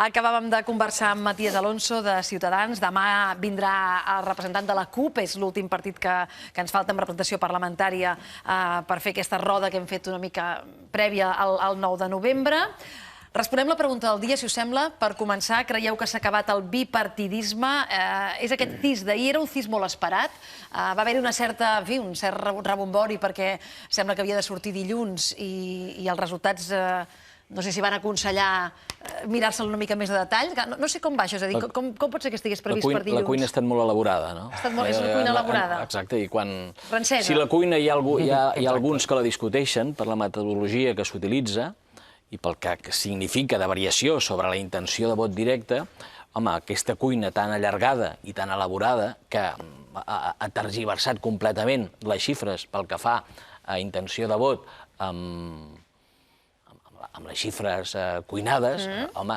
Acabàvem de conversar amb Matías Alonso, de Ciutadans. Demà vindrà el representant de la CUP, és l'últim partit que ens falta amb representació parlamentària per fer aquesta roda que hem fet una mica prèvia al 9 de novembre. Responem la pregunta del dia, si us sembla. Per començar, creieu que s'ha acabat el bipartidisme? És aquest cis d'ahir, era un cis molt esperat. Va haver-hi un cert rebombori perquè sembla que havia de sortir dilluns i els resultats no sé si van aconsellar mirar-se'l una mica més de detall. No sé com va això, és a dir, com pot ser que estigués previst per dilluns? La cuina ha estat molt elaborada, no? És una cuina elaborada. Exacte, i quan... Francesa. Si la cuina hi ha alguns que la discuteixen per la metodologia que s'utilitza i pel que significa de variació sobre la intenció de vot directe, home, aquesta cuina tan allargada i tan elaborada que ha tergiversat completament les xifres pel que fa a intenció de vot amb les xifres cuinades, home,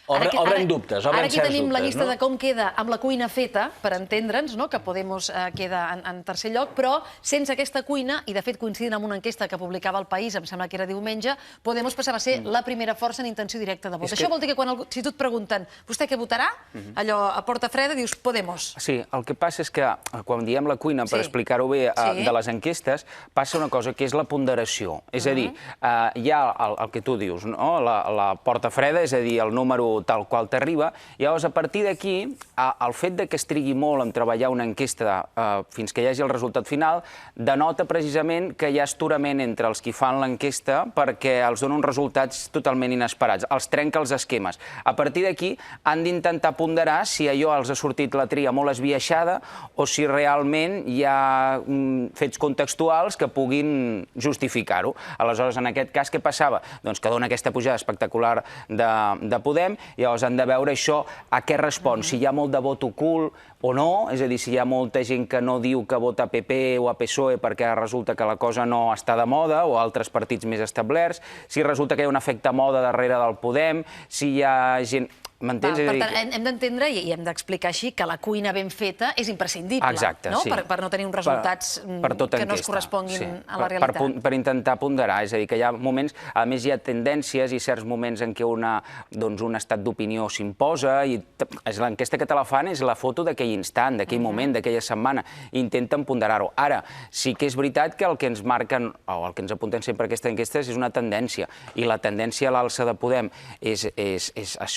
obren dubtes, obren certs dubtes. Ara aquí tenim la llista de com queda amb la cuina feta, per entendre'ns, que Podemos queda en tercer lloc, però sense aquesta cuina, i de fet coincidint amb una enquesta que publicava El País, em sembla que era diumenge, Podemos passava a ser la primera força en intenció directa de vot. Això vol dir que si tu et pregunten vostè què votarà, allò a porta freda dius Podemos. Sí, el que passa és que quan diem la cuina, per explicar-ho bé, de les enquestes, passa una cosa que és la ponderació. És a dir, hi ha el que tu dius, la porta freda, és a dir, el número tal qual t'arriba, i llavors a partir d'aquí, el fet que es trigui molt en treballar una enquesta fins que hi hagi el resultat final, denota precisament que hi ha astorament entre els qui fan l'enquesta perquè els dona uns resultats totalment inesperats, els trenca els esquemes. A partir d'aquí han d'intentar ponderar si allò els ha sortit la tria molt esbiaixada o si realment hi ha fets contextuals que puguin justificar-ho. Aleshores, en aquest cas, què passava? Doncs que dona aquesta pujada espectacular de Podem, i llavors han de veure això a què respon, si hi ha molt de vot ocult o no, és a dir, si hi ha molta gent que no diu que vota a PP o a PSOE perquè resulta que la cosa no està de moda, o altres partits més establerts, si resulta que hi ha un efecte moda darrere del Podem, si hi ha gent... Per tant, hem d'entendre i hem d'explicar així que la cuina ben feta és imprescindible, per no tenir uns resultats que no es corresponguin a la realitat. Per intentar ponderar, és a dir, que hi ha moments, a més hi ha tendències i certs moments en què un estat d'opinió s'imposa, i l'enquesta que te la fan és la foto d'aquell instant, d'aquell moment, d'aquella setmana, i intenten ponderar-ho. Ara, sí que és veritat que el que ens marquen, o el que ens apunten sempre aquestes enquestes és una tendència, i la tendència a l'alça de Podem és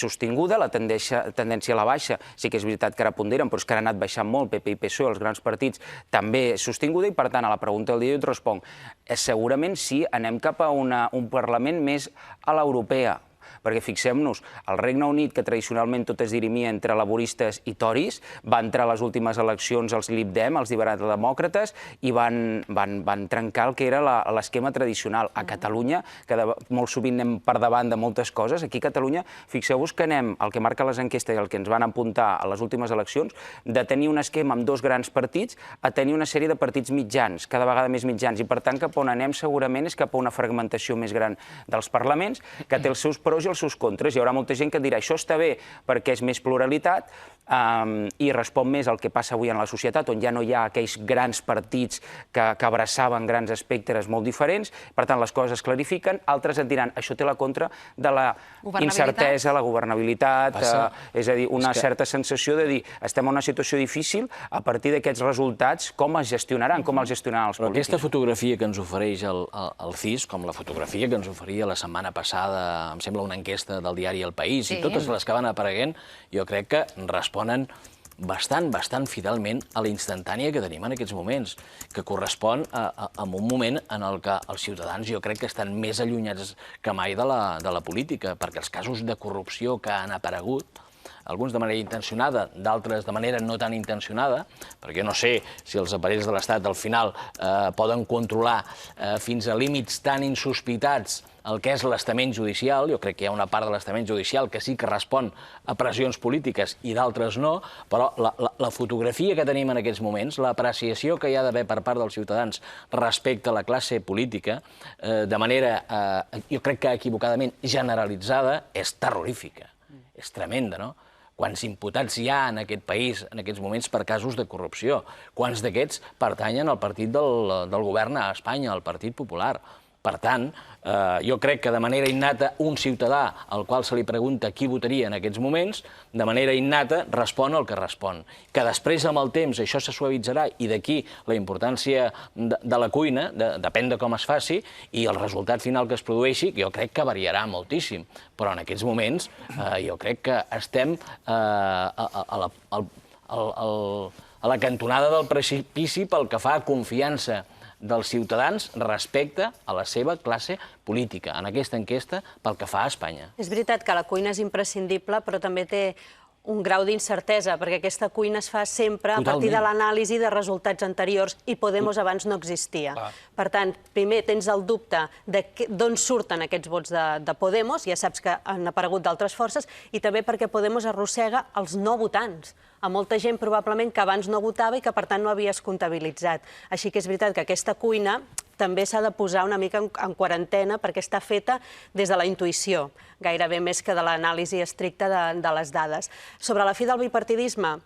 sostinguda, la tendència a la baixa sí que és veritat que ara ponderen, però és que ara ha anat baixant molt, PP i PSOE, els grans partits, també és sostinguda, i per tant a la pregunta del dia jo et responc, segurament sí, anem cap a un Parlament més a l'europea, perquè fixem-nos, el Regne Unit, que tradicionalment tot es dirimia entre laboristes i toris, va entrar a les últimes eleccions els Lib Dem, els liberal-demòcrates, i van trencar el que era l'esquema tradicional. A Catalunya, que molt sovint anem per davant de moltes coses, aquí a Catalunya, fixeu-vos que anem, el que marca les enquestes i el que ens van apuntar a les últimes eleccions, de tenir un esquema amb dos grans partits a tenir una sèrie de partits mitjans, cada vegada més mitjans, i per tant cap on anem segurament és cap a una fragmentació més gran dels parlaments, que té els seus pros i els seus contres. Hi haurà molta gent que dirà això està bé perquè és més pluralitat i respon més al que passa avui en la societat, on ja no hi ha aquells grans partits que abraçaven grans espectres molt diferents, per tant les coses es clarifiquen. Altres et diran això té la contra de la incertesa, la governabilitat, és a dir, una certa sensació de dir estem en una situació difícil, a partir d'aquests resultats com es gestionaran, com els gestionaran els polítics. Però aquesta fotografia que ens ofereix el CIS, com la fotografia que ens oferia la setmana passada, em sembla una enquesta del diari El País, i totes les que van apareguent, jo crec que responen bastant fidelment a la instantània que tenim en aquests moments, que correspon a un moment en el que els ciutadans jo crec que estan més allunyats que mai de la política, perquè els casos de corrupció que han aparegut, alguns de manera intencionada, d'altres de manera no tan intencionada, perquè jo no sé si els aparells de l'Estat al final poden controlar fins a límits tan insospitats el que és l'estament judicial. Jo crec que hi ha una part de l'estament judicial que sí que respon a pressions polítiques i d'altres no, però la fotografia que tenim en aquests moments, l'apreciació que hi ha d'haver per part dels ciutadans respecte a la classe política, de manera, jo crec que equivocadament generalitzada, és terrorífica, és tremenda, no? Quants imputats hi ha en aquest país en aquests moments per casos de corrupció? Quants d'aquests pertanyen al partit del govern a Espanya, al Partit Popular? Per tant, jo crec que de manera innata un ciutadà al qual se li pregunta qui votaria en aquests moments, de manera innata respon el que respon. Que després, amb el temps, això se suavitzarà i d'aquí la importància de la cuina, depèn de com es faci, i el resultat final que es produeixi, jo crec que variarà moltíssim. Però en aquests moments jo crec que estem a la cantonada del precipici pel que fa a confiança dels ciutadans respecte a la seva classe política, en aquesta enquesta pel que fa a Espanya. És veritat que la cuina és imprescindible, però també té un grau d'incertesa, perquè aquesta cuina es fa sempre a partir de l'anàlisi de resultats anteriors i Podemos abans no existia. Per tant, primer tens el dubte d'on surten aquests vots de Podemos, ja saps que han aparegut d'altres forces, i també perquè Podemos arrossega els no votants, a molta gent probablement que abans no votava i que per tant no havies comptabilitzat. Així que és veritat que aquesta cuina també s'ha de posar una mica en quarantena perquè està feta des de la intuïció, gairebé més que de l'anàlisi estricta de les dades. Sobre la fi del bipartidisme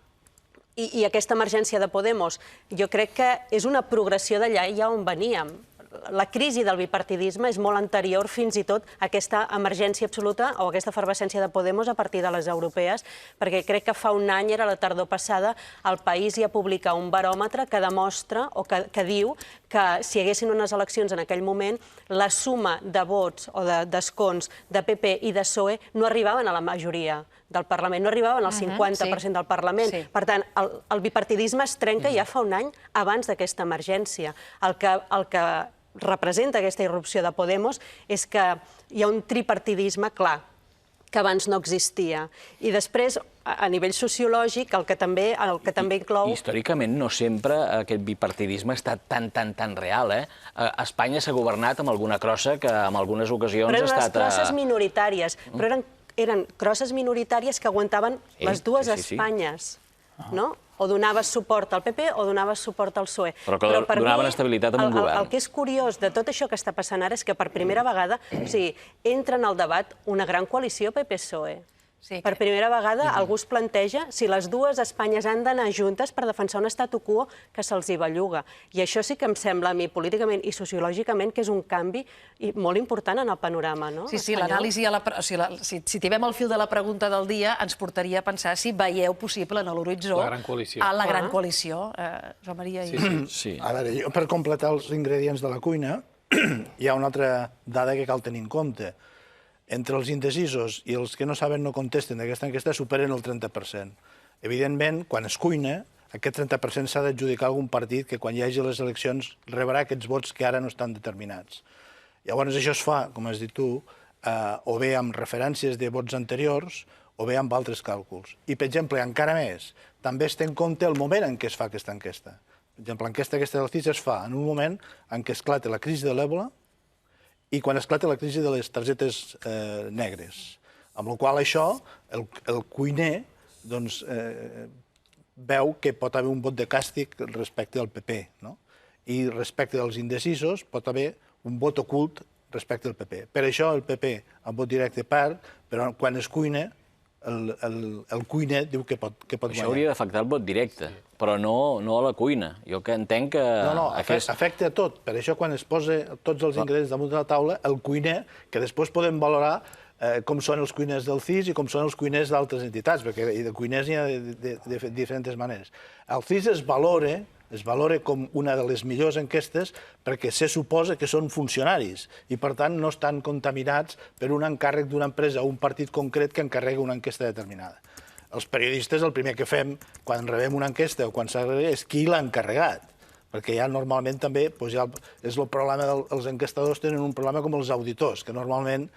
i aquesta emergència de Podemos, jo crec que és una progressió d'allà ja on veníem. La crisi del bipartidisme és molt anterior fins i tot a aquesta emergència absoluta o aquesta efervescència de Podemos a partir de les europees, perquè crec que fa un any, era la tardor passada, el País ja publica un baròmetre que demostra o que diu que si hi haguessin unes eleccions en aquell moment, la suma de vots o d'escons de PP i de PSOE no arribaven a la majoria del Parlament, no arribaven al 50% del Parlament. Per tant, el bipartidisme es trenca ja fa un any abans d'aquesta emergència. El que representa aquesta irrupció de Podemos és que hi ha un tripartidisme clar, que abans no existia. I després, a nivell sociològic, el que també inclou... Històricament, no sempre aquest bipartidisme ha estat tan real. Espanya s'ha governat amb alguna crossa que en algunes ocasions ha estat... Però eren les crosses minoritàries, però eren crosses minoritàries que aguantaven les dues Espanyes, no? O donaves suport al PP o donaves suport al PSOE. Però que donaven estabilitat a un govern. El que és curiós de tot això que està passant ara és que per primera vegada entra en el debat una gran coalició PP-PSOE. Per primera vegada algú es planteja si les dues Espanyes han d'anar juntes per defensar un statu quo que se'ls hi belluga. I això sí que em sembla a mi políticament i sociològicament que és un canvi molt important en el panorama. Sí, l'anàlisi, si tivem el fil de la pregunta del dia, ens portaria a pensar si veieu possible en l'horitzó la gran coalició. Joan Maria. Sí. A veure, per completar els ingredients de la cuina, hi ha una altra dada que cal tenir en compte. Entre els indecisos i els que no saben no contesten d'aquesta enquesta superen el 30%. Evidentment, quan es cuina, aquest 30% s'ha d'adjudicar a algun partit que quan hi hagi les eleccions rebrà aquests vots que ara no estan determinats. Llavors això es fa, com has dit tu, o bé amb referències de vots anteriors o bé amb altres càlculs. I, per exemple, encara més, també es té en compte el moment en què es fa aquesta enquesta. Per exemple, l'enquesta aquesta del CIS es fa en un moment en què esclata la crisi de l'Ebola i quan esclata la crisi de les targetes negres. Amb la qual això, el cuiner veu que pot haver un vot de càstig respecte al PP. I respecte dels indecisos pot haver un vot ocult respecte al PP. Per això el PP amb vot directe perd, però quan es cuina, el cuiner diu que pot guanyar. Això hauria d'afectar el vot directe, però no a la cuina. Jo que entenc que... No, afecta a tot. Per això, quan es posa tots els ingredients damunt de la taula, el cuiner, que després podem valorar com són els cuiners del CIS i com són els cuiners d'altres entitats, perquè de cuiners n'hi ha de diferents maneres. El CIS es valora com una de les millors enquestes perquè se suposa que són funcionaris i, per tant, no estan contaminats per un encàrrec d'una empresa o un partit concret que encarrega una enquesta determinada. Els periodistes el primer que fem quan rebem una enquesta o quan s'agrega és qui l'ha encarregat, perquè ja normalment també és el problema dels enquestadors, tenen un problema com els auditors, que normalment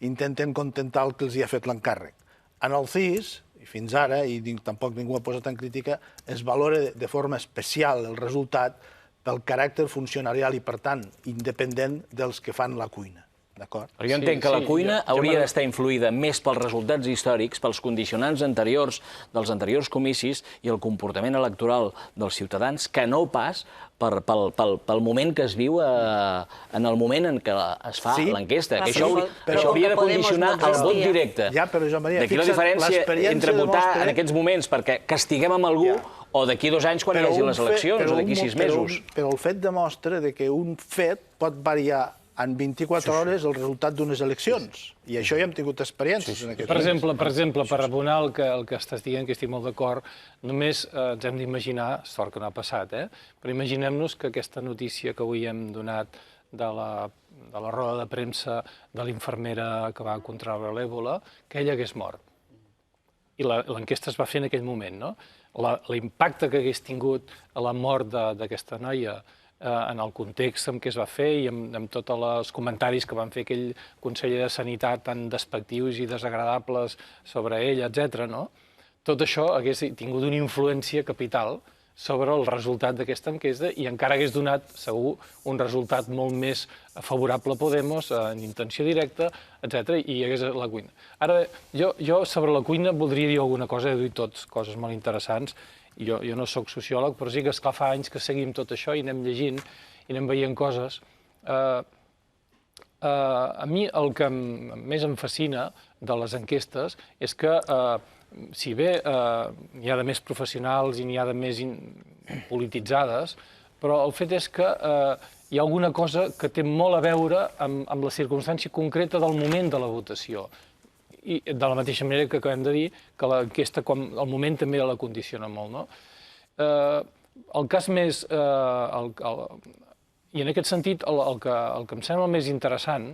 intenten contentar el que els hi ha fet l'encàrrec. En el CIS, i fins ara, i tampoc ningú ha posat en crítica, es valora de forma especial el resultat pel caràcter funcionarial i, per tant, independent dels que fan la cuina. d'acord? Però jo entenc que la cuina hauria d'estar influïda més pels resultats històrics, pels condicionants anteriors dels anteriors comicis i el comportament electoral dels ciutadans, que no pas pel moment que es viu en el moment en què es fa l'enquesta. Això hauria de condicionar el vot directe. Ja, però Joan Maria, d'aquí la diferència entre votar en aquests moments perquè castiguem amb algú o d'aquí 2 anys quan hi hagi les eleccions o d'aquí 6 mesos. Però el fet demostra que un fet pot variar en 24 hores el resultat d'unes eleccions. I això ja hem tingut experiències en aquest temps. Per exemple, per abonar el que estàs dient, que estic molt d'acord, només ens hem d'imaginar, sort que no ha passat, però imaginem-nos que aquesta notícia que avui hem donat de la roda de premsa de l'infermera que va contraure l'èbola, que ella hagués mort. I l'enquesta es va fer en aquell moment, no? L'impacte que hagués tingut la mort d'aquesta noia en el context en què es va fer i amb tots els comentaris que van fer aquell conseller de Sanitat tan despectius i desagradables sobre ella, etc. Tot això hagués tingut una influència capital sobre el resultat d'aquesta enquesta i encara hagués donat, segur, un resultat molt més favorable a Podemos, en intenció directa, etc. i hi hagués la cuina. Ara, jo sobre la cuina voldria dir alguna cosa, he dit tots coses molt interessants. Jo no soc sociòleg, però sí que, esclar, fa anys que seguim tot això i anem llegint i anem veient coses. A mi el que més em fascina de les enquestes és que, si bé n'hi ha de més professionals i n'hi ha de més polititzades, però el fet és que hi ha alguna cosa que té molt a veure amb la circumstància concreta del moment de la votació. I de la mateixa manera que acabem de dir que l'enquesta, el moment també la condiciona molt, no? El cas més... I en aquest sentit, el que em sembla més interessant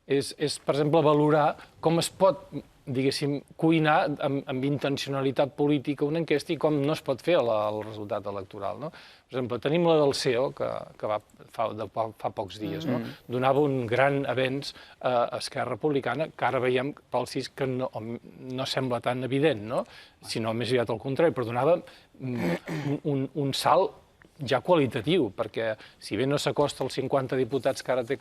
és, per exemple, valorar com es pot, diguéssim, cuinar amb intencionalitat política una enquesta i com no es pot fer el resultat electoral, no? Per exemple, tenim la del CEO, que va fa pocs dies, no? Donava un gran avenç a Esquerra Republicana, que ara veiem pel CIS que no sembla tan evident, no? Sinó més aviat al contrari, però donava un salt ja qualitatiu, perquè si bé no s'acosta als 50 diputats que ara té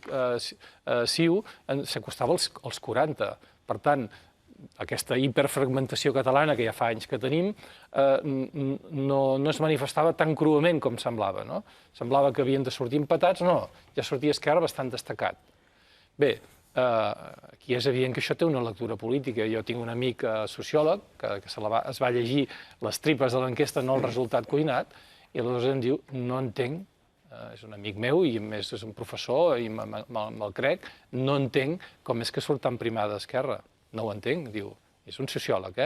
CiU, s'acostava als 40. Per tant, aquesta hiperfragmentació catalana, que ja fa anys que tenim, no es manifestava tan cruament com semblava, no? Semblava que havien de sortir empatats, no, ja sortia Esquerra bastant destacat. Bé, aquí és evident que això té una lectura política. Jo tinc un amic sociòleg que es va llegir les tripes de l'enquesta, no el resultat cuinat, i aleshores em diu, no entenc, és un amic meu i a més és un professor i me'l crec, no entenc com és que surt tan primada d'Esquerra. No ho entenc, diu, és un sociòleg,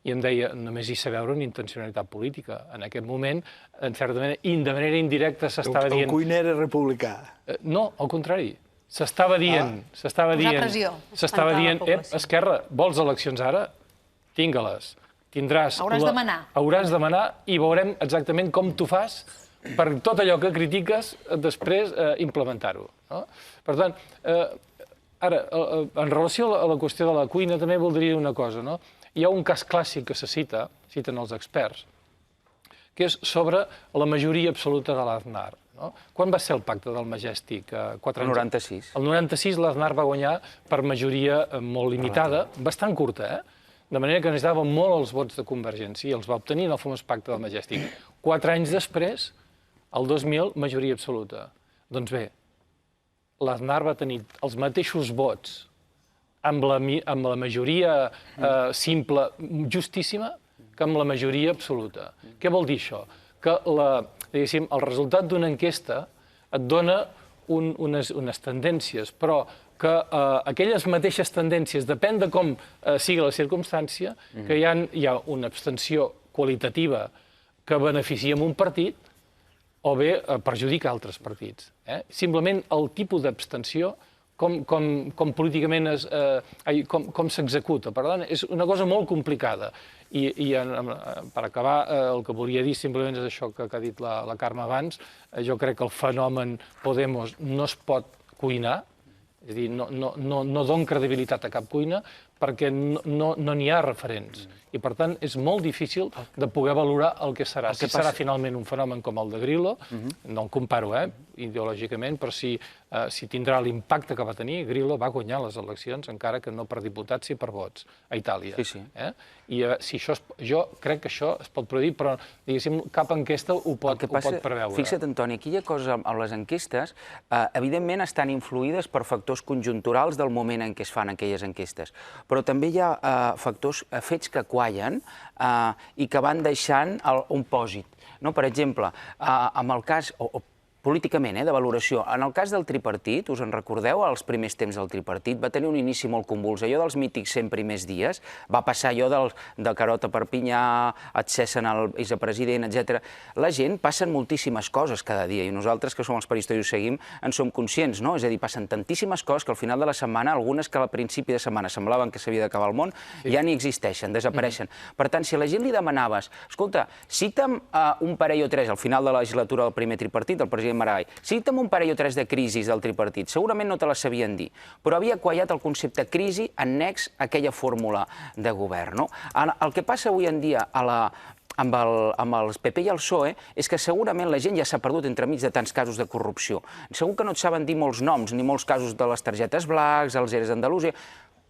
i em deia, només hi sé veure una intencionalitat política. En aquest moment, en certa manera, de manera indirecta s'estava dient... El cuiner és republicà. No, al contrari. S'estava dient... S'estava dient, Esquerra, vols eleccions ara? Tinga-les. Tindràs... Hauràs de manar. Hauràs de manar i veurem exactament com tu fas per tot allò que critiques després implementar-ho. Per tant, ara, en relació a la qüestió de la cuina, també voldria dir una cosa. Hi ha un cas clàssic que se citen els experts, que és sobre la majoria absoluta de l'Aznar. Quan va ser el pacte del Majestic? El 96. El 96 l'Aznar va guanyar per majoria molt limitada, bastant curta, de manera que necessitava molt els vots de Convergència i els va obtenir en el famós pacte del Majestic. 4 anys després, el 2000, majoria absoluta. Doncs bé, l'Aznar va tenir els mateixos vots amb la majoria simple, justíssima, que amb la majoria absoluta. Què vol dir això? Que el resultat d'una enquesta et dona unes tendències, però que aquelles mateixes tendències, depèn de com sigui la circumstància, que hi ha una abstenció qualitativa que beneficia un partit o bé perjudica altres partits. Simplement el tipus d'abstenció, com políticament com s'executa. Per tant, és una cosa molt complicada. I per acabar, el que volia dir simplement és això que ha dit la Carme abans. Jo crec que el fenomen Podemos no es pot cuinar, és a dir, no don credibilitat a cap cuina, perquè no n'hi ha referents. I, per tant, és molt difícil de poder valorar el que serà. Si serà finalment un fenomen com el de Grillo, no el comparo ideològicament, però si tindrà l'impacte que va tenir. Grillo va guanyar les eleccions, encara que no per diputats, sí per vots, a Itàlia. I jo crec que això es pot predir, però, diguéssim, cap enquesta ho pot preveure. Fixa't, Antoni, aquí hi ha coses amb les enquestes, evidentment estan influïdes per factors conjunturals del moment en què es fan aquelles enquestes, però també hi ha fets que quallen i que van deixant un pòsit. Per exemple, amb el cas políticament, de valoració. En el cas del tripartit, us en recordeu, als primers temps del tripartit, va tenir un inici molt convuls. Allò dels mítics 100 primers dies, va passar allò de Carot a Perpinyà, et cessen el vicepresident, etc. La gent passen moltíssimes coses cada dia, i nosaltres, que som els periodistes i ho seguim, en som conscients, no? És a dir, passen tantíssimes coses que al final de la setmana, algunes que al principi de setmana semblaven que s'havia d'acabar el món, ja ni existeixen, desapareixen. Per tant, si a la gent li demanaves, escolta, cita'm un parell o tres al final de la legislatura del primer tripartit, el president Maragall, cita'm un parell o tres de crisis del tripartit, segurament no te les sabien dir, però havia quallat el concepte crisi annex a aquella fórmula de govern. El que passa avui en dia amb els PP i el PSOE és que segurament la gent ja s'ha perdut entremig de tants casos de corrupció. Segur que no et saben dir molts noms, ni molts casos de les targetes Black, els EREs d'Andalusia,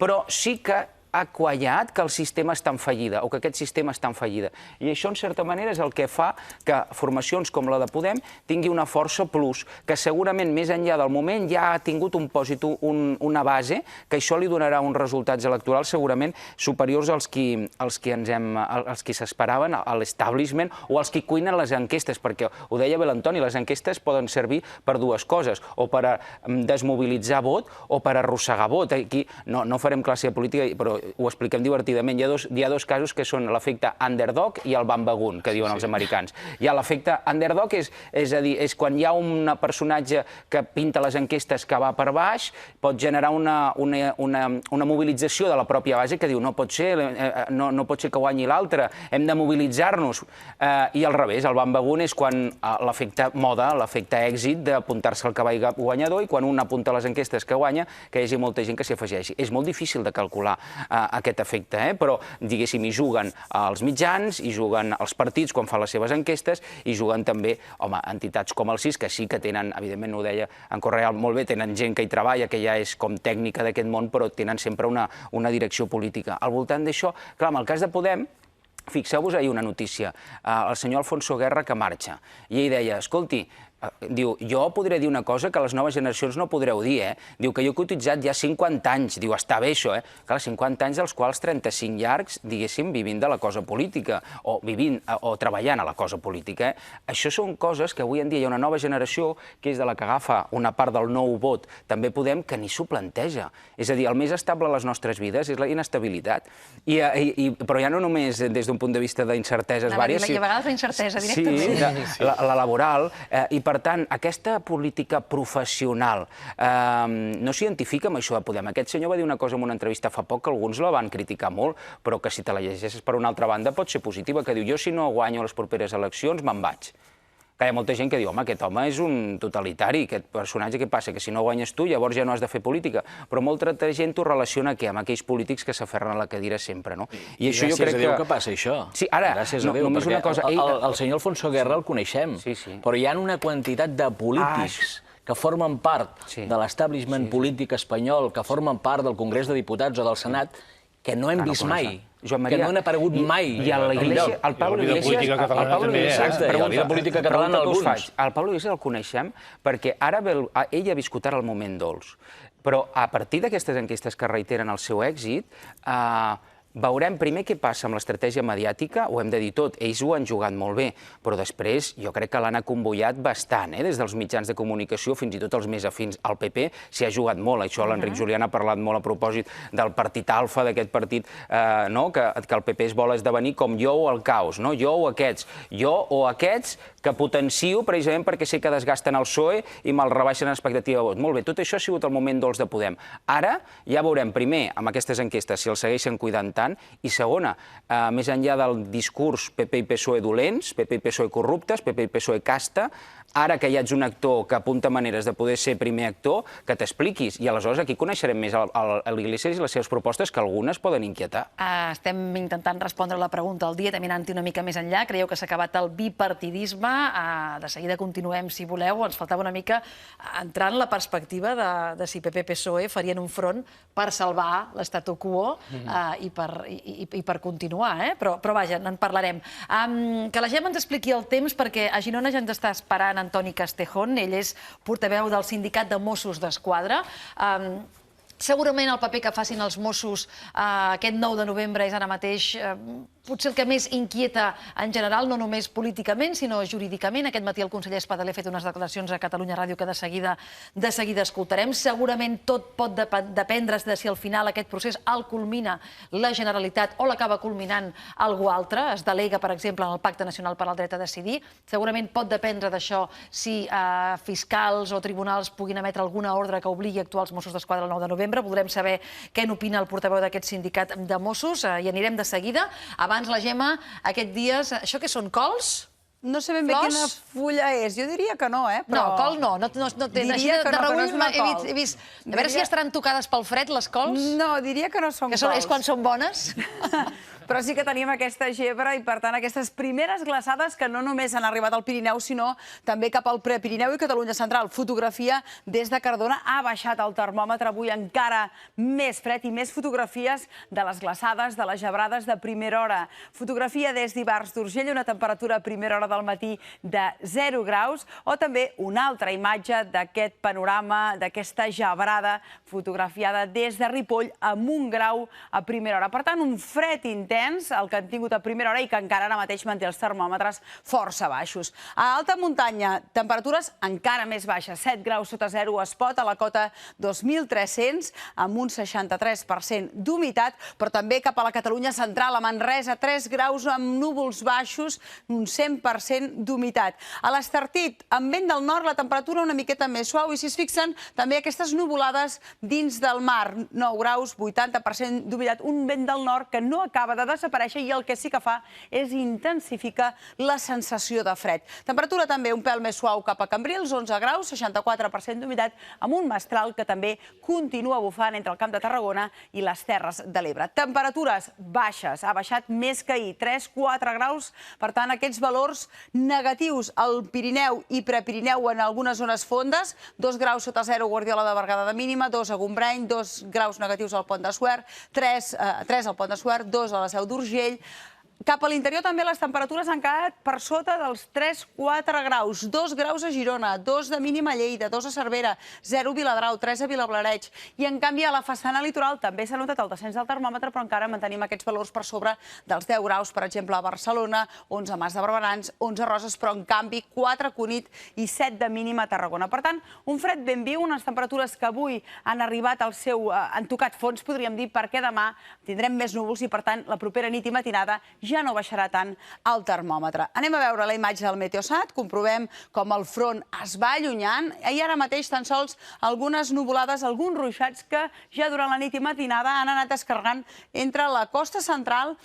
però sí que ha quallat que el sistema està en fallida o que aquest sistema està en fallida. I això, en certa manera, és el que fa que formacions com la de Podem tingui una força plus, que segurament més enllà del moment ja ha tingut un pòsit, una base, que això li donarà uns resultats electorals segurament superiors als qui s'esperaven, a l'establishment o als qui cuinen les enquestes, perquè ho deia bé l'Antoni, les enquestes poden servir per dues coses, o per desmobilitzar vot o per arrossegar vot. Aquí no farem classe de política, però ho expliquem divertidament. Hi ha dos casos que són l'efecte underdog i el bambagun, que diuen els americans. Hi ha l'efecte underdog, és a dir, és quan hi ha un personatge que pinta les enquestes que va per baix, pot generar una mobilització de la pròpia base que diu no pot ser que guanyi l'altre, hem de mobilitzar-nos. I al revés, el bambagun és quan l'efecte moda, l'efecte èxit d'apuntar-se al cavall guanyador, i quan un apunta a les enquestes que guanya, que hi hagi molta gent que s'hi afegeixi. És molt difícil de calcular aquest efecte, però, diguéssim, hi juguen els mitjans, hi juguen els partits quan fan les seves enquestes, i juguen també, entitats com el CIS, que sí que tenen, evidentment ho deia en Correal molt bé, tenen gent que hi treballa, que ja és com tècnica d'aquest món, però tenen sempre una direcció política. Al voltant d'això, clar, en el cas de Podem, fixeu-vos ahir una notícia, el senyor Alfonso Guerra que marxa, i ell deia, escolti, diu, jo podré dir una cosa que les noves generacions no podreu dir, Diu que jo he cotitzat ja 50 anys, diu, està bé això, Clar, 50 anys dels quals 35 llargs, diguéssim, vivint de la cosa política, o treballant a la cosa política, Això són coses que avui en dia hi ha una nova generació, que és de la que agafa una part del nou vot, també Podem, que ni s'ho planteja. És a dir, el més estable a les nostres vides és la inestabilitat. Però ja no només des d'un punt de vista d'incerteses vàries... I a vegades la incertesa, directament. Sí, la laboral, i per tant, aquesta política professional no s'identifica amb això de Podem. Aquest senyor va dir una cosa en una entrevista fa poc que alguns la van criticar molt, però que si te la llegeixes per una altra banda pot ser positiva, que diu, jo si no guanyo les properes eleccions me'n vaig. Que hi ha molta gent que diu, home, aquest home és un totalitari, aquest personatge, què passa? Que si no guanyes tu, llavors ja no has de fer política. Però molta gent ho relaciona amb aquells polítics que s'aferren a la cadira sempre, no? I gràcies a Déu que passa això. Sí, ara, només una cosa... El senyor Alfonso Guerra el coneixem, però hi ha una quantitat de polítics que formen part de l'establishment polític espanyol, que formen part del Congrés de Diputats o del Senat, que no hem vist mai, que no han aparegut mai. I a la Iglesia, el Pablo Iglesias... El la vida política catalana alguns. El Pablo Iglesias el coneixem perquè ara ell ha viscut ara el moment dolç. Però a partir d'aquestes enquestes que reiteren el seu èxit, veurem primer què passa amb l'estratègia mediàtica, ho hem de dir tot, ells ho han jugat molt bé, però després jo crec que l'han acombollat bastant, des dels mitjans de comunicació fins i tot els més afins al PP s'hi ha jugat molt, això l'Enric Julián ha parlat molt a propòsit del partit alfa, d'aquest partit que el PP es vol esdevenir com jo o el caos, jo o aquests que potencio precisament perquè sé que desgasten el PSOE i me'l rebaixen en expectativa de vot. Molt bé, tot això ha sigut el moment dolç de Podem. Ara ja veurem primer amb aquestes enquestes si el segueixen cuidant tant, i segona, més enllà del discurs PP i PSOE dolents, PP i PSOE corruptes, PP i PSOE casta, Ara que ja ets un actor que apunta maneres de poder ser primer actor, que t'expliquis. I aleshores aquí coneixerem més l'Iglesias i les seves propostes, que algunes poden inquietar. Estem intentant respondre la pregunta al dia, també anant-hi una mica més enllà. Creieu que s'ha acabat el bipartidisme? De seguida continuem, si voleu. Ens faltava una mica entrar en la perspectiva de si PP-PSOE farien un front per salvar l'statu quo i per continuar. Però vaja, en parlarem. Que la Gemma ens expliqui el temps, perquè a Girona ja ens està esperant Antoni Castejón. Ell és portaveu del Sindicat de Mossos d'Esquadra. Segurament el paper que facin els Mossos aquest 9 de novembre és ara mateix potser el que més inquieta en general, no només políticament, sinó jurídicament. Aquest matí el conseller Espadaler ha fet unes declaracions a Catalunya Ràdio que de seguida escoltarem. Segurament tot pot dependre de si al final aquest procés el culmina la Generalitat o l'acaba culminant algú altre. Es delega, per exemple, en el Pacte Nacional per al Dret a Decidir. Segurament pot dependre d'això si fiscals o tribunals puguin emetre alguna ordre que obligui a actuar els Mossos d'Esquadra el 9 de novembre. Voldrem saber què n'opina el portaveu d'aquest sindicat de Mossos. Hi anirem de seguida. Abans, la Gemma, aquests dies... Això què són, cols? No sé ben bé quina fulla és. Jo diria que no, eh? No, col no. Diria que no és una col. He vist... A veure si estaran tocades pel fred, les cols. No, diria que no són cols. És quan són bones? Però sí que tenim aquesta gebre i, per tant, aquestes primeres glaçades que no només han arribat al Pirineu, sinó també cap al Prepirineu i Catalunya Central. Fotografia des de Cardona. Ha baixat el termòmetre avui encara més fred i més fotografies de les glaçades, de les gebrades de primera hora. Fotografia des d'Ivars d'Urgell, una temperatura a primera hora del matí de 0 graus, o també una altra imatge d'aquest panorama, d'aquesta gebrada fotografiada des de Ripoll amb 1 grau a primera hora. Per tant, un fred intens, el que han tingut a primera hora i que encara ara mateix manté els termòmetres força baixos. A alta muntanya, temperatures encara més baixes, 7 graus sota 0 a Espot, a la cota 2.300, amb un 63% d'humitat, però també cap a la Catalunya Central, a Manresa, 3 graus amb núvols baixos, un 100% d'humitat. A l'Estartit, amb vent del nord, la temperatura una miqueta més suau, i si es fixen, també aquestes nuvolades dins del mar, 9 graus, 80% d'humitat, un vent del nord que no acaba de desaparèixer i el que sí que fa és intensificar la sensació de fred. Temperatura també un pèl més suau cap a Cambrils, 11 graus, 64% d'humitat, amb un mestral que també continua bufant entre el Camp de Tarragona i les Terres de l'Ebre. Temperatures baixes, ha baixat més que ahir, 3-4 graus, per tant, aquests valors negatius al Pirineu i Prepirineu en algunes zones fondes, 2 graus sota 0 Guardiola de Berguedà de mínima, 2 a Gombreny, 2 graus negatius al Pont de Suert, 3 al Pont de Suert, 2 a la Seu d'Urgell. Cap a l'interior també les temperatures han quedat per sota dels 3-4 graus. 2 graus a Girona, 2 de mínima a Lleida, 2 a Cervera, 0 a Viladrau, 3 a Vilablareig. I en canvi a la façana litoral també s'ha notat el descens del termòmetre, però encara mantenim aquests valors per sobre dels 10 graus, per exemple, a Barcelona, 11 a Mas de Barberans, 11 a Roses, però en canvi 4 a Cunit i 7 de mínima a Tarragona. Per tant, un fred ben viu, unes temperatures que avui han arribat al seu... han tocat fons, podríem dir, perquè demà tindrem més núvols i, per tant, la propera nit i matinada ja no baixarà tant el termòmetre. Anem a veure la imatge del Meteosat, comprovem com el front es va allunyant i ara mateix tan sols algunes nuvolades, alguns ruixats que ja durant la nit i matinada han anat descarregant entre la costa central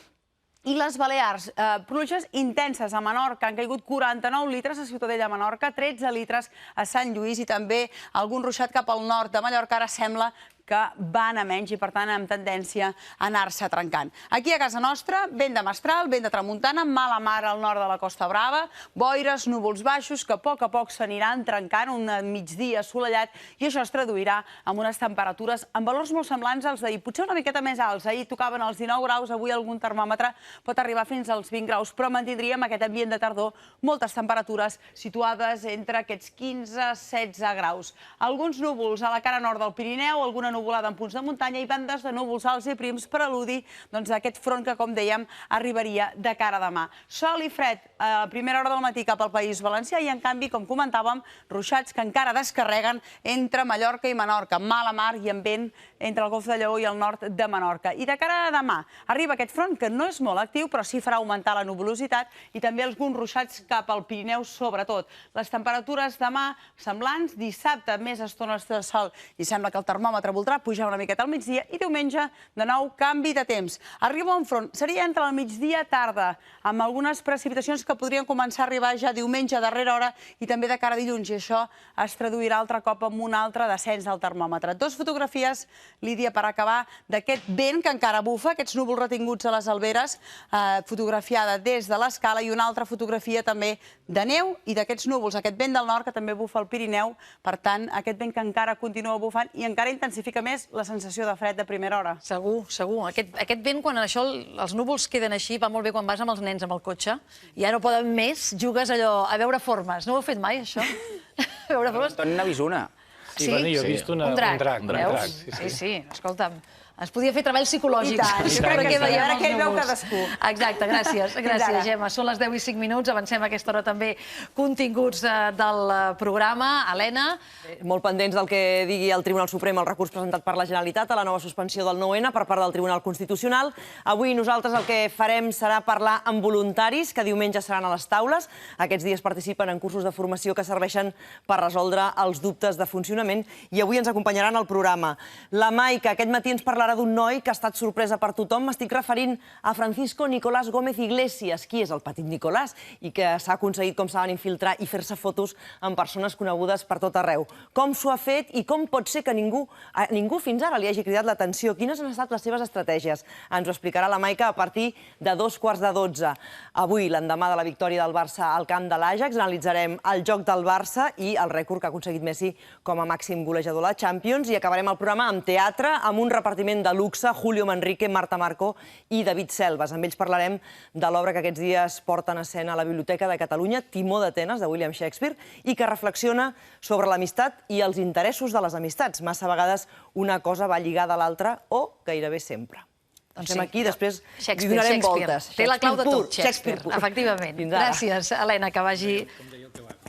i les Balears. Pluges intenses a Menorca, han caigut 49 litres a Ciutadella, Menorca, 13 litres a Sant Lluís i també algun ruixat cap al nord de Mallorca. Ara sembla que van a menys i, per tant, amb tendència a anar-se trencant. Aquí a casa nostra, vent de mestral, vent de tramuntana, mala mar al nord de la Costa Brava, boires, núvols baixos que a poc s'aniran trencant, un migdia assolellat, i això es traduirà en unes temperatures amb valors molt semblants als d'ahir, potser una miqueta més alts. Ahir tocaven els 19 graus, avui algun termòmetre pot arribar fins als 20 graus, però mantindríem aquest ambient de tardor, moltes temperatures situades entre aquests 15-16 graus. Alguns núvols a la cara nord del Pirineu, alguna nuvolada en punts de muntanya i bandes de núvols alts i prims per al·ludir aquest front que, com dèiem, arribaria de cara a demà. Sol i fred a primera hora del matí cap al País Valencià i, en canvi, com comentàvem, ruixats que encara descarreguen entre Mallorca i Menorca, mala mar i amb vent entre el Golf de Lleó i el nord de Menorca. I de cara a demà arriba aquest front que no és molt actiu, però sí farà augmentar la nuvolositat i també alguns ruixats cap al Pirineu, sobretot. Les temperatures demà semblants, dissabte més estones de sol i sembla que el termòmetre voldrà pujar una miqueta al migdia i diumenge, de nou, canvi de temps. Arriba un front, seria entre el migdia i tarda, amb algunes precipitacions que podrien començar a arribar ja diumenge a darrera hora i també de cara a dilluns, i això es traduirà altre cop amb un altre descens del termòmetre. Dos fotografies, Lídia, per acabar, d'aquest vent que encara bufa, aquests núvols retinguts a les Alberes, fotografiada des de l'Escala, i una altra fotografia també de neu i d'aquests núvols, aquest vent del nord que també bufa al Pirineu, per tant, aquest vent que encara continua bufant i encara intensifica més la sensació de fred de primera hora. Segur, segur. Aquest vent, quan els núvols queden així, va molt bé quan vas amb els nens amb el cotxe, ja no poden més, jugues allò a veure formes. No ho heu fet mai, això? A veure formes? Antoni n'ha vist una. Sí, bueno, jo he vist un drac. Veus? Sí, escolta'm. Es podia fer treballs psicològics. I tant, jo crec que sí. A veure què hi veu cadascú. Exacte, gràcies, Gemma. Són les 10 i 5 minuts, avancem a aquesta hora també continguts del programa. Helena. Molt pendents del que digui el Tribunal Suprem, el recurs presentat per la Generalitat a la nova suspensió del 9-N per part del Tribunal Constitucional. Avui nosaltres el que farem serà parlar amb voluntaris que diumenge seran a les taules. Aquests dies participen en cursos de formació que serveixen per resoldre els dubtes de funcionament i avui ens acompanyaran al programa. La Maica aquest matí ens parlarà d'un noi que ha estat sorpresa per tothom. M'estic referint a Francisco Nicolás Gómez Iglesias. Qui és el petit Nicolás? I que s'ha aconseguit, com saben, infiltrar i fer-se fotos amb persones conegudes per tot arreu. Com s'ho ha fet i com pot ser que ningú fins ara li hagi cridat l'atenció? Quines han estat les seves estratègies? Ens ho explicarà la Maica a partir de 11:45. Avui, l'endemà de la victòria del Barça al camp de l'Ajax, analitzarem el joc del Barça i el rècord que ha aconseguit Messi com a màxim golejador a la Champions i acabarem el programa amb teatre, amb un repartiment de luxe, Julio Manrique, Marta Marco i David Selves. Amb ells parlarem de l'obra que aquests dies porten a escena a la Biblioteca de Catalunya, Timó d'Atenes, de William Shakespeare, i que reflexiona sobre l'amistat i els interessos de les amistats. Massa vegades una cosa va lligada a l'altra o gairebé sempre. Estem aquí, després li donarem voltes. Té la clau de tot, Shakespeare, efectivament. Gràcies, Helena, que vagi...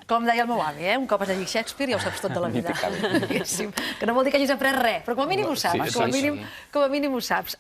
Com deia el meu avi, un cop has llegit Shakespeare ja ho saps tot de la vida. Que no vol dir que hagis après res, però com a mínim ho saps. Com a mínim ho saps.